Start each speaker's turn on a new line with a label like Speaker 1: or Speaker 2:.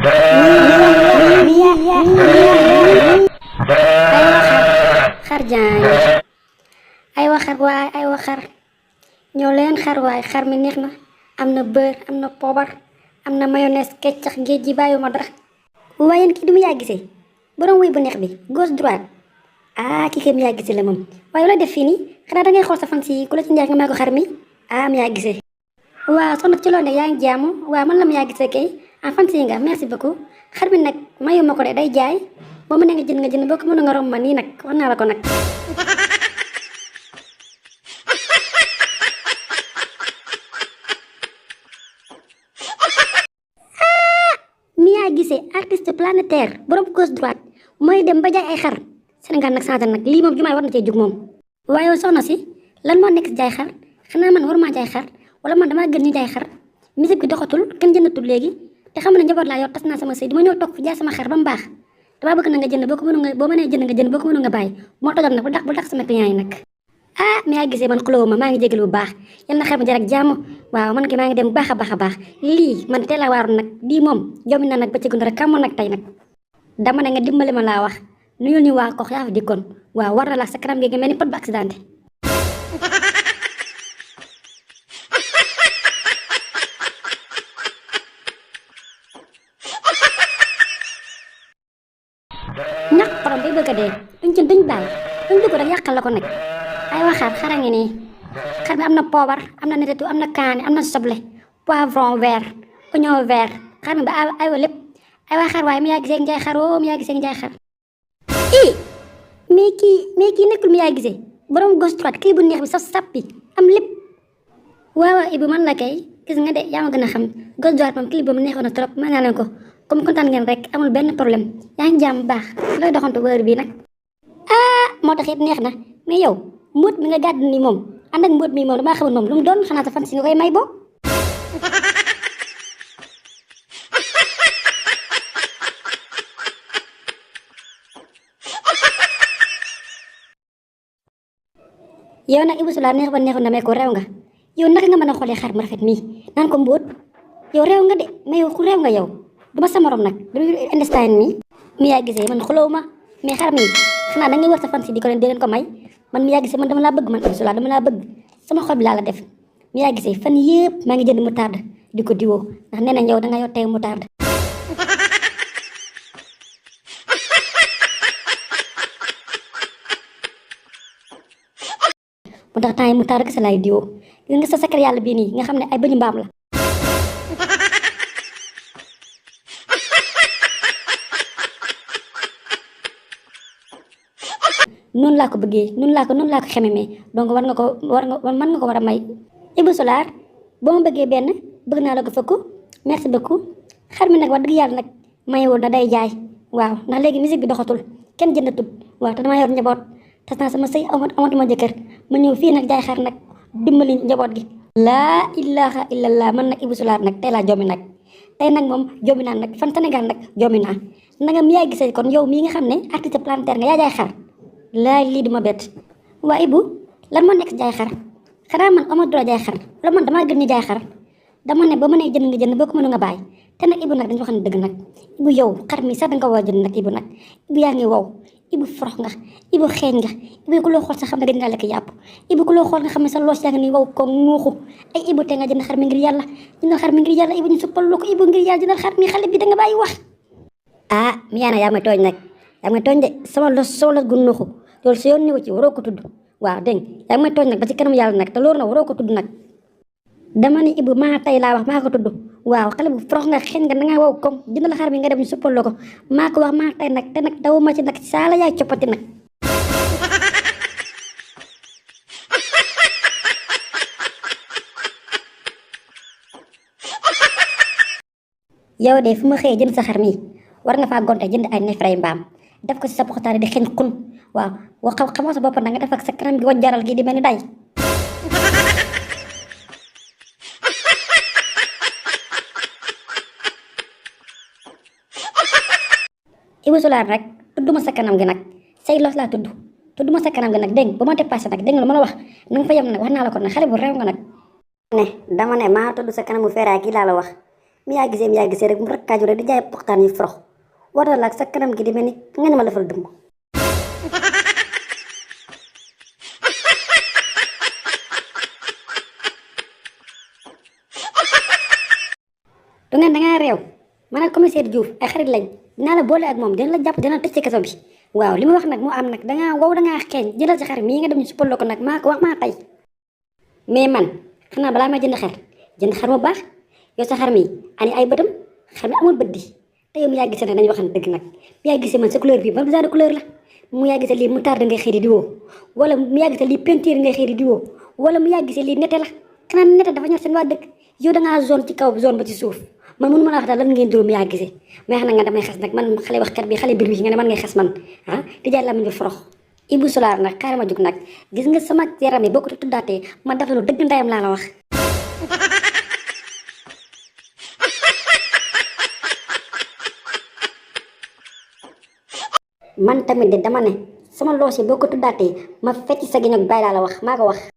Speaker 1: xar jaay aywa xar waay aywa xar ñoo leen xar waay xar mi neex na am na beurre am na poobar am na mayonnaise keccax géej gi bàyyiwuma dara waaye yéen kii du mu yaa gisee borom wuy bu neex bi gauche droite ah kii kay mu yaa gisee la moom waaye looy def fii nii xanaa dangay xool sa fan si ku la ci neex nga may ko xar mi ah mu yaa gisee waaw soxna ci loolu ne yaa ngi jaamu waaw man la mu yaa gisee kay en fan si nga merci beaucoup xar mi nag mayu ma ko de day jaay boo mënee nga jënd boo ko mën nga romb ma nii nag wax naa la ko nag Mia Guissé artiste planétaire borom gauche droite mooy dem ba jaay ay xar Sénégal nag changé nag lii moom jumaay war na cee jóg moom waaye yow soxna si lan moo nekk si jaay xar xanaa man waruma jaay xar wala man damaa gën ñu jaay xar musique bi doxatul kenn jëndatul léegi te xam ne njaboot laa yor tas naa sama sëy dama ñëw toog fi jaay sama xar ba mu baax damaa bëgg na nga jënd boo mënee jënd nga jënd boo ko mënu nga bàyyi moo tojal nag bu tax sama client yi nag ah Mia Guissé man xulóowu ma maa ngi jégal bu baax yal na xar ma jar ak jàmm waaw man ki maa ngi dem bu baax a baax lii man teel a waaru nag lii moom jommi na nag ba ci gund rek kàmmoon nag tey nag dama ne nga dimbali ma laa wax nuyul ñu waa kox yaa fa dikkoon waaw war na la sa kanam gi nga mel ni pot bu accidenté ñax xorom bay bëgg a dee duñ bàyyi duñ dugg rek yàqal la ko nag ay waxaat xara ngi nii xar bi am na poobar am na netetu am na kaani am na soble poivron vert oignon vert xar mi ba aywa lépp ay waxaat waaye Mia Guissé njaay xar woo Mia Guissé njaay xar i mais kii nekkul Mia Guissé borom gauche droite kii bu neex bi saf sappi am lépp waaw Ibu man la kay gis nga de yaa ma gën a xam gauche droite moom clip boobu neexoon na trop ma naa leen ko comme kontaan ngeen rek amul benn problème yaa ngi jàmm baax looy doxantu wër bii nag ah moo tax it neex na mais yow mbóot mi nga gàdd ni moom ànd ak mbóot mi moom damaa xamul moom lu mu doon xanaa sa fan si nga koy may boo yow nag Ibou Soulard neex ba neexul na mais ko réew nga yow naka nga mën a xoolee xar mu rafet nii naan ko mbóot yow réew nga de mais yow ku réew nga yow duma sa morom nag du understand mi Mia Guissé man xulóowu ma mais xar mi xanaa da ngay war sa fan si di leen ko may man Mia Guissé man dama laa bëgg man Ibou Soulard dama laa bëgg sama xol bi laa la def Mia Guissé fan yëpp maa ngi jënd moutarde di ko diwoo ndax nee nañ yow da nga yor tey moutarde mu tax temps yi moutarde kese laay diwoo gis nga sa secret yàlla bii nii nga xam ne ay bëñu mbaam la noonu laa ko bëggee noonu laa ko xememee donc mën nga ko war a may Ibou Soulard boo ma bëggee benn bëgg naa la ko fëkku merci beaucoup xar mi nag wax dëgg yàlla nag mayewul na day jaay waaw ndax léegi musique bi doxatul kenn jëndatul waaw te dama yor njaboot tas naa sama sëy amatuma jëkkër ma ñëw fii nag jaay xar nag dimbali njaboot gi laa ilaha illallah man nag Ibou Soulard nag tey laa jommi nag tey nag moom jommi naa nag fan Sénégal nag jommi naa nanga Mia Guissé kon yow mii nga xam ne artiste planétaire nga yaa jaay xar laay lii duma bett waa Ibou lan moo nekk si jaay xar xanaa man ama droit jaay xar wala man damaa gën ñu jaay xar dama ne ba mënee jënd nga jënd boo ko mënu nga bàyyi te nag Ibou nag dañu wax ne dëgg nag Ibou yow xar mi sax danga ko war a jënd nag Ibou nag Ibou yaa ngi wow Ibou forox nga Ibou xeeñ nga Ibou ku loo xool sa xam ne gën ngaa lekk yàpp Ibou ku loo xool nga xam ne sa loos yaa ngi nii wow ko muuxu ay Ibou te nga jënd xar mi ngir yàlla jëndal xar mi ngir yàlla Ibou ñu suppal loo ko Ibou ngir yàlla jëndal xar mi xale bi da nga bàyyi wax ah Miana yaa may tooñ nag yaa may tooñ de sama los gu nuuxu loolu si yoon ñëw ci waroo ko tudd waaw dégg yaa ngi may tooñ nag ba ci kanam yàlla nag te loolu nag waroo ko tudd nag dama ne Ibou maa tey laa wax maa ko tudd waaw xale bu forox nga xen nga dangaa wow kom jëndal xar bi nga dem ñu suppal ko maa ko wax maa tey nag te nag daw ma ci nag saala yaay coppati nag yow de fu ma xëyee jënd sa xar mi war nga faa gonte jënd ay neefere mbaam def ko si sa poxtaane di xeeñ xun waaw xamoo sa bopp nag nga def ak sa kanam gi wajjaral gi di mel ni day Ibou Soulard rek tudduma sa kanam gi nag say los laa tudduma sa kanam gi nag dégg ba ma dépassé nag dégg nga lu ma la wax na nga fa yem nag wax naa la ko nag xale bu réew nga nag ne dama ne maa tudd sa kanamu feeraay kii laa la wax mi yaa gisee rek mu rakkaaju rek di jaay poxtaan yu forox war na laak sa kanam gi di mel ni nga ne ma defal dëmm. du ngeen da ngaa réew man ak commissaire Diouf ay xarit lañ dinaa la boole ak moom dina la jàpp dina la tëj ci kaso bi waaw li ma wax nag moo am nag dangaa wow dangaa xeeñ jëndal sa xar mii nga dem ñu suppaloo ko nag maa ko wax maa tey mais man xanaa balaa may jënd xar mu baax yow sa xar mi ani ay bëtam xar mi amul bët di te yow mu yaa gisee nag dañu waxante dëgg nag mu yaa gisee man sa couleur bi ban genre de couleur la mu yaa gisee lii moutarde ngay xëy di diwoo wala mu yaa gisee lii peinture ngay xëy di diwoo wala mu yaa gisee lii nete la xanaa nete dafa ñor seen waa dëkk yow dangaa zone ci kaw zone ba ci suuf man mënu ma la wax daal lan ngeen dóor mu yaa gisee mais xam na nga damay xas nag man xale waxkat bi xale bir bi nga ne man ngay xas man di jaay lamiñ bi forox Ibou Solar nag xaaral ma jug nag gis nga sama yaram yi boo ko tuddaatee man dafa lu dëgg ndayam laa la wax. man tamit de dama ne sama loos yi boo ko tuddaatee ma fecc sa gi nag bàyyi laa la wax maa ko wax.